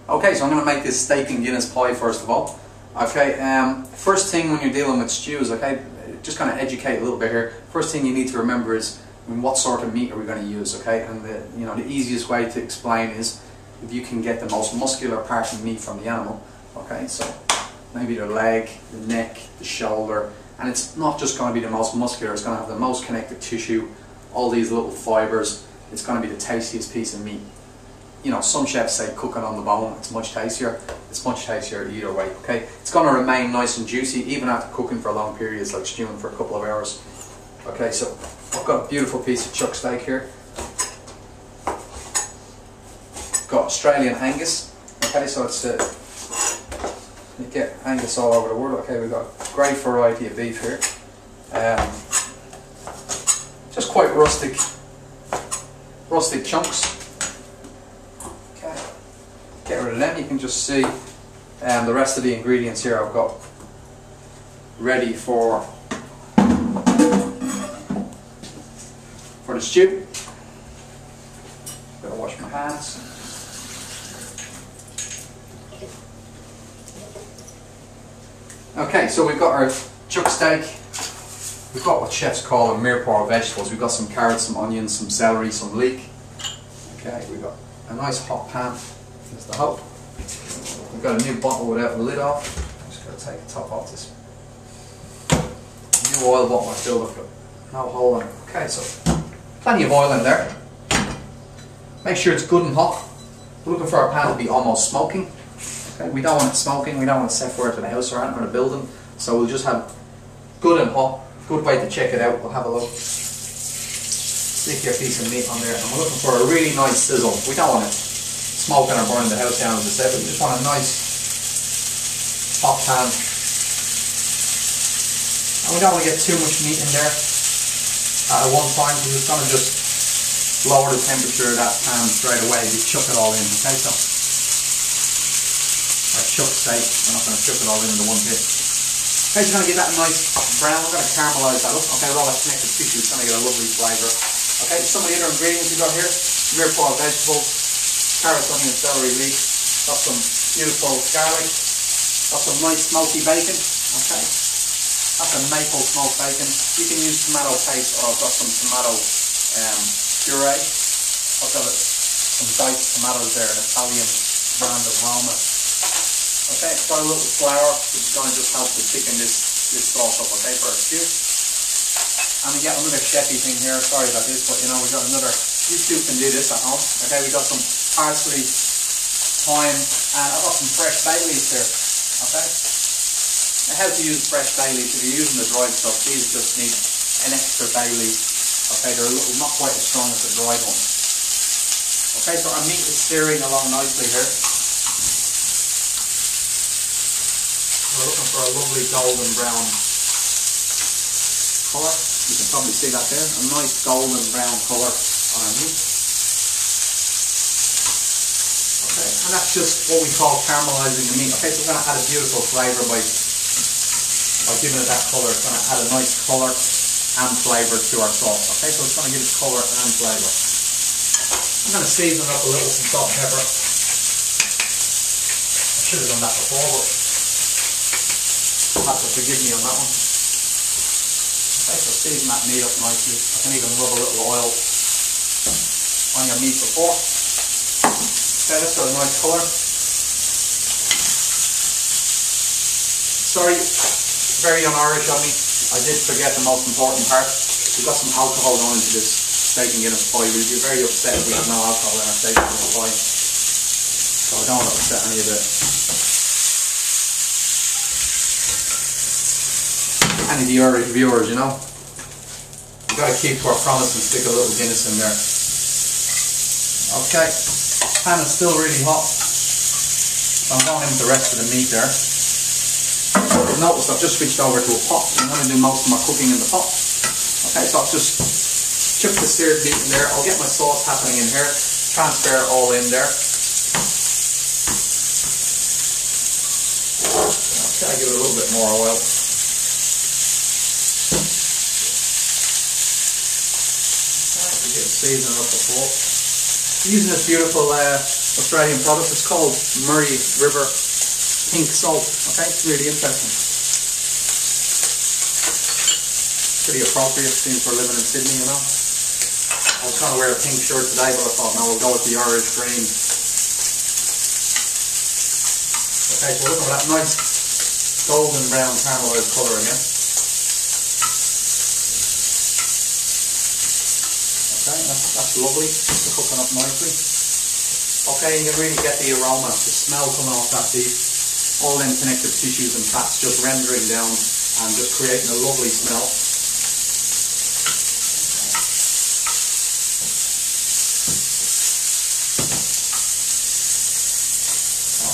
Okay, so I'm going to make this steak and Guinness pie first of all. Okay, first thing when you're dealing with stews, okay, just kind of educate a little bit here. First thing you need to remember is what sort of meat are we going to use, okay? And the easiest way to explain is if you can get the most muscular part of meat from the animal, okay? So maybe the leg, the neck, the shoulder, and it's not just going to be the most muscular, it's going to have the most connective tissue, all these little fibers. It's going to be the tastiest piece of meat. You know, some chefs say cook it on the bone, it's much tastier. It's much tastier either way, okay? It's going to remain nice and juicy even after cooking for long periods, like stewing for a couple of hours. Okay, so I've got a beautiful piece of chuck steak here. Got Australian Angus. Okay, so it's you get Angus all over the world. Okay, we've got a great variety of beef here. Just quite rustic chunks. Okay, get rid of them. You can just see the rest of the ingredients here I've got ready for the stew. Gotta wash my hands. Okay, so we've got our chuck steak. We've got what chefs call a mirepoix vegetables. We've got some carrots, some onions, some celery, some leek. Okay, we've got a nice hot pan. There's the hope. We've got a new bottle without the lid off. I'm just going to take the top off this. New oil bottle I filled up with. No hole in it. Okay, so plenty of oil in there. Make sure it's good and hot. We're looking for our pan to be almost smoking. Okay, we don't want it smoking, we don't want it set fire to the house or anything or the building. So we'll just have good and hot. Good way to check it out. We'll have a look. Stick your piece of meat on there, and we're looking for a really nice sizzle. We don't want it smoking or burning the house down, as I said, but we just want a nice hot pan. And we don't want to get too much meat in there at one time, because it's going to just lower the temperature of that pan straight away if you chuck it all in. Okay, so our chuck steak, we're not going to chuck it all into one bit. Okay, so we're going to get that nice brown. We're going to caramelise that up. Okay, with all that connective tissue, it's going to get a lovely flavour. Okay, some of the other ingredients we've got here: mirepoix vegetables, carrots, onions, celery, leek. Got some beautiful garlic. Got some nice smoky bacon. Okay, that's a maple smoked bacon. You can use tomato paste, or I've got some tomato puree. I've got some diced tomatoes there, an Italian brand of Roma. Okay, it's got a little flour, which is going to just help to thicken this sauce up, okay, for our stew. And we got another chefy thing here, sorry about this, but you know, we got another, you too can do this at home. Okay, we got some parsley, thyme, and I've got some fresh bay leaves here, okay. Now how to use fresh bay leaves, if you're using the dried stuff, these just need an extra bay leaf. Okay, they're a little, not quite as strong as the dried ones. Okay, so our meat is searing along nicely here. We're looking for a lovely golden brown colour. You can probably see that there. A nice golden brown colour on our meat. Okay, and that's just what we call caramelising the meat. Okay, so we're going to add a beautiful flavour by giving it that colour. It's going to add a nice colour and flavour to our sauce. Okay, so it's going to give it colour and flavour. I'm going to season it up a little with some salt and pepper. I should have done that before, but you'll have to forgive me on that one. Okay, so season that meat up nicely. I can even rub a little oil on your meat before. Okay, that's got a nice colour. Sorry, very un-Irish of me. I did forget the most important part. We've got some alcohol going into this steak and Guinness pie. We'd be very upset if we had no alcohol in our steak and Guinness pie. So I don't want to upset any of the Irish viewers, you know. We've got to keep to our promise and stick a little Guinness in there. Okay, pan is still really hot. So I'm going in with the rest of the meat there. You'll notice I've just switched over to a pot. I'm going to do most of my cooking in the pot. Okay, so I've just chucked the seared meat in there. I'll get my sauce happening in here. Transfer it all in there. Okay, give it a little bit more oil. Season it up before. Using this beautiful Australian product. It's called Murray River Pink Salt. Okay, it's really interesting. Pretty appropriate since we're living in Sydney, you know. I was trying to wear a pink shirt today, but I thought, no, we'll go with the Irish green. Okay, so we're looking for that nice golden brown caramelised colour again. Okay, that's lovely. It's cooking up nicely. Okay, you can really get the aroma, the smell coming off that beef. All them connective tissues and fats just rendering down and just creating a lovely smell.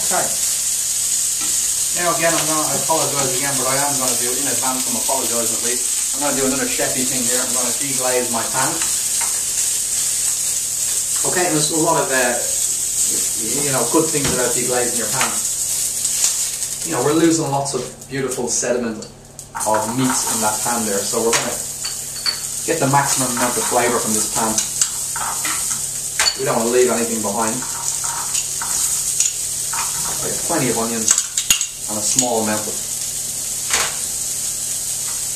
Okay. Now again, I apologise again, but I am going to do, in advance I'm apologising at least, I'm going to do another chefy thing here. I'm going to deglaze my pan. Okay, and there's a lot of good things about deglazing your pan. You know, we're losing lots of beautiful sediment of meats in that pan there, so we're going to get the maximum amount of flavour from this pan. We don't want to leave anything behind. I have plenty of onions and a small amount of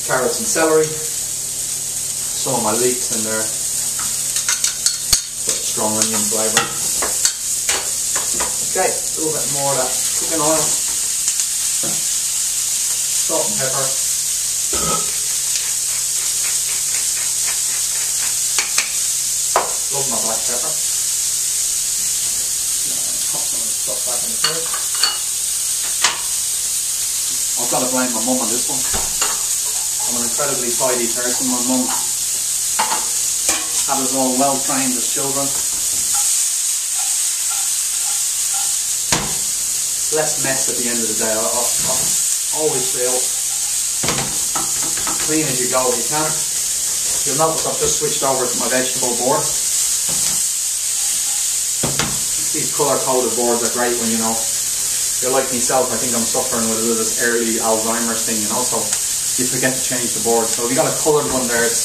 carrots and celery. Some of my leeks in there. Strong onion flavour. Okay, a little bit more of that cooking oil. Salt and pepper. Love my black pepper. Pop some of the stuff back in the fridge. I've got to blame my mum on this one. I'm an incredibly tidy person. My mum had us all well trained as children. Less mess at the end of the day. I always feel clean as you go if you can. You'll notice I've just switched over to my vegetable board. These colour coded boards are great when you're like myself. I think I'm suffering with a little early Alzheimer's thing, you know, so you forget to change the board. So if you got a coloured one there, it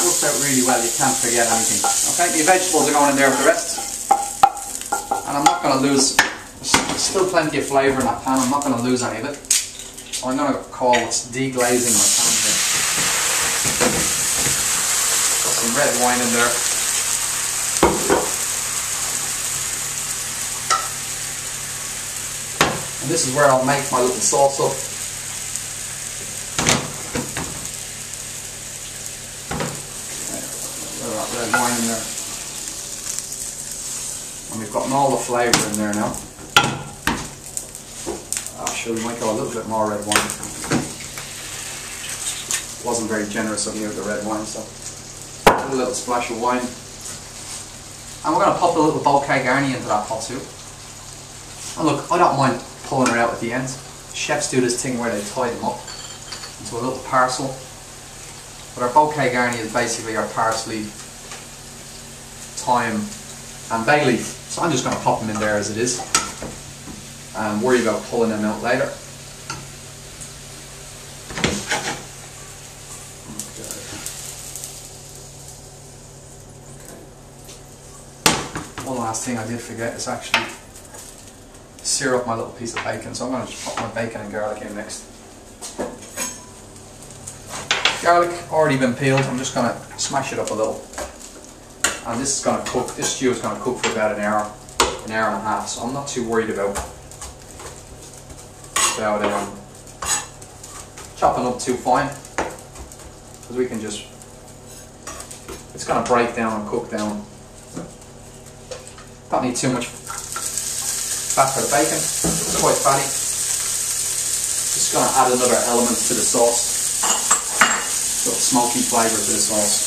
works out really well. You can't forget anything. Okay, the vegetables are going in there with the rest. And I'm not going to lose, there's still plenty of flavour in that pan, I'm not going to lose any of it. So I'm going to call what's deglazing my pan here. Got some red wine in there. And this is where I'll make my little sauce up. Red wine in there. And we've gotten all the flavour in there now. Actually, we might go a little bit more red wine. Wasn't very generous of me with the red wine, so a little splash of wine. And we're going to pop a little bouquet garni into that pot too. And look, I don't mind pulling it out at the end. Chefs do this thing where they tie them up into a little parcel. But our bouquet garni is basically our parsley, thyme and bay leaf. So I'm just going to pop them in there as it is and worry about pulling them out later. One last thing I did forget is actually sear up my little piece of bacon, so I'm going to just pop my bacon and garlic in next. Garlic already been peeled, I'm just going to smash it up a little. And this is going to cook, this stew is going to cook for about an hour and a half, so I'm not too worried about chopping up too fine, because we can just, it's going to break down and cook down. Don't need too much fat for the bacon, it's quite fatty. Just going to add another element to the sauce, a little smoky flavour to the sauce.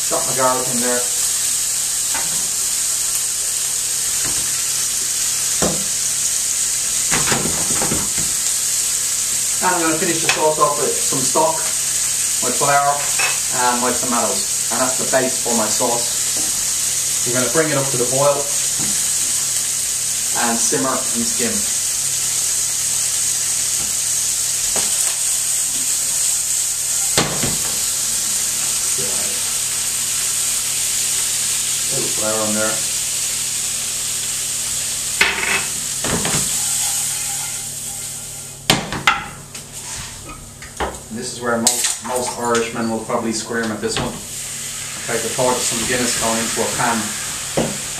Chop my garlic in there. And I'm going to finish the sauce off with some stock, my flour and my tomatoes. And that's the base for my sauce. We're going to bring it up to the boil and simmer and skim. flour in there. And this is where most Irishmen will probably squirm at this one. Okay, the thought of some Guinness going into a pan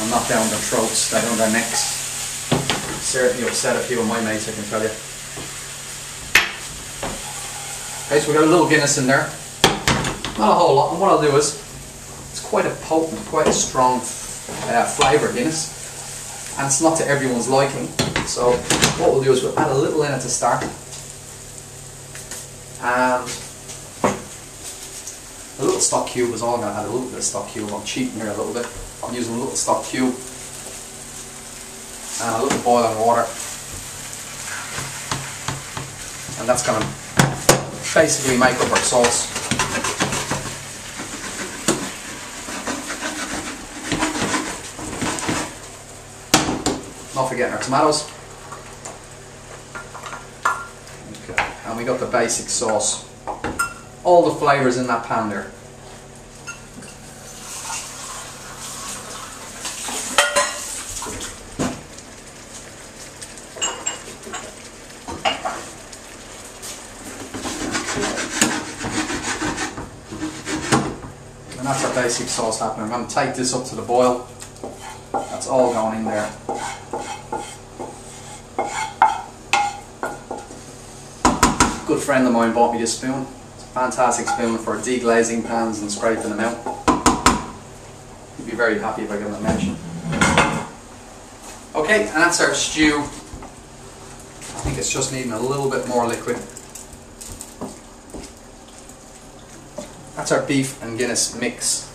and not down their throats, down their necks. Certainly upset a few of my mates, I can tell you. Okay, so we got a little Guinness in there. Not a whole lot, and what I'll do is, it's quite a potent, quite a strong flavour, Guinness, and it's not to everyone's liking. So what we'll do is we'll add a little in it to start, and a little stock cube is all. I'm going to add a little bit of stock cube. I'm cheating here a little bit. I'm using a little stock cube and a little boiling water, and that's going to basically make up our sauce. Not forgetting our tomatoes. Okay, and we got the basic sauce. All the flavours in that pan there. And that's our basic sauce happening. I'm going to take this up to the boil. That's all going in there. A good friend of mine bought me this spoon. It's a fantastic spoon for deglazing pans and scraping them out. He'd be very happy if I give him a mention. Okay, and that's our stew. I think it's just needing a little bit more liquid. That's our beef and Guinness mix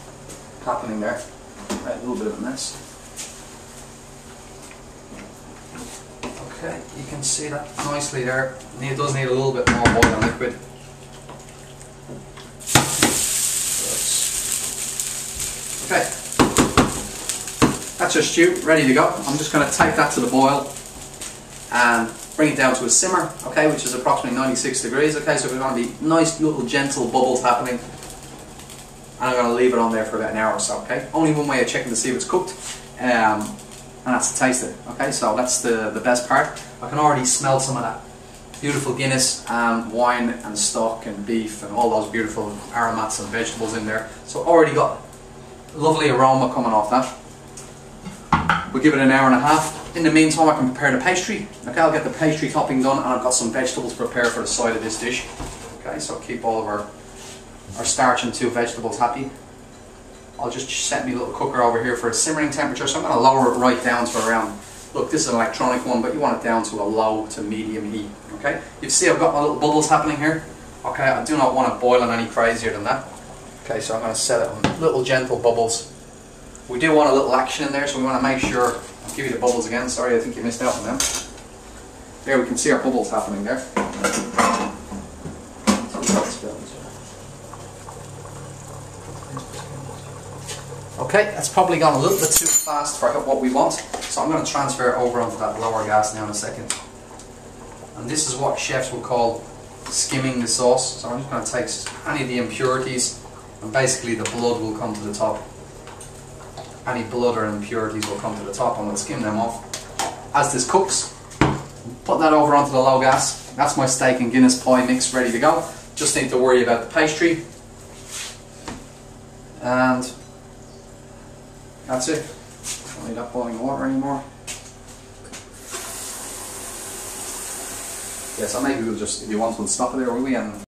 happening there. Right, a little bit of a mess. Okay, you can see that nicely there. It does need a little bit more boiling liquid. Okay, that's our stew, ready to go. I'm just going to take that to the boil and bring it down to a simmer, okay, which is approximately 96 degrees. Okay, so we're going to be nice little gentle bubbles happening. And I'm going to leave it on there for about an hour or so, okay? Only one way of checking to see if it's cooked, and that's to taste it, okay? So that's the best part. I can already smell some of that beautiful Guinness and wine and stock and beef and all those beautiful aromats and vegetables in there. So already got lovely aroma coming off that. We'll give it an hour and a half. In the meantime, I can prepare the pastry. Okay, I'll get the pastry topping done, and I've got some vegetables prepared for the side of this dish. Okay, so keep all of our starch and 2 vegetables happy. I'll just set me a little cooker over here for a simmering temperature, so I'm going to lower it right down to around, look, this is an electronic one, but you want it down to a low to medium heat. Okay, you see I've got my little bubbles happening here. Okay, I do not want it boiling any crazier than that. Okay, so I'm going to set it on little gentle bubbles. We do want a little action in there, so we want to make sure. I'll give you the bubbles again, sorry, I think you missed out on them. There we can see our bubbles happening there. Okay, that's probably gone a little bit too fast for what we want, so I'm going to transfer it over onto that lower gas now in a second. And this is what chefs will call skimming the sauce. So I'm just going to take any of the impurities, and basically the blood will come to the top. Any blood or impurities will come to the top, and we'll skim them off. As this cooks, put that over onto the low gas. That's my steak and Guinness pie mix ready to go. Just need to worry about the pastry. And that's it. Don't need that boiling water anymore. Yeah, so maybe we'll just, if you want, we'll stop it there, will we? And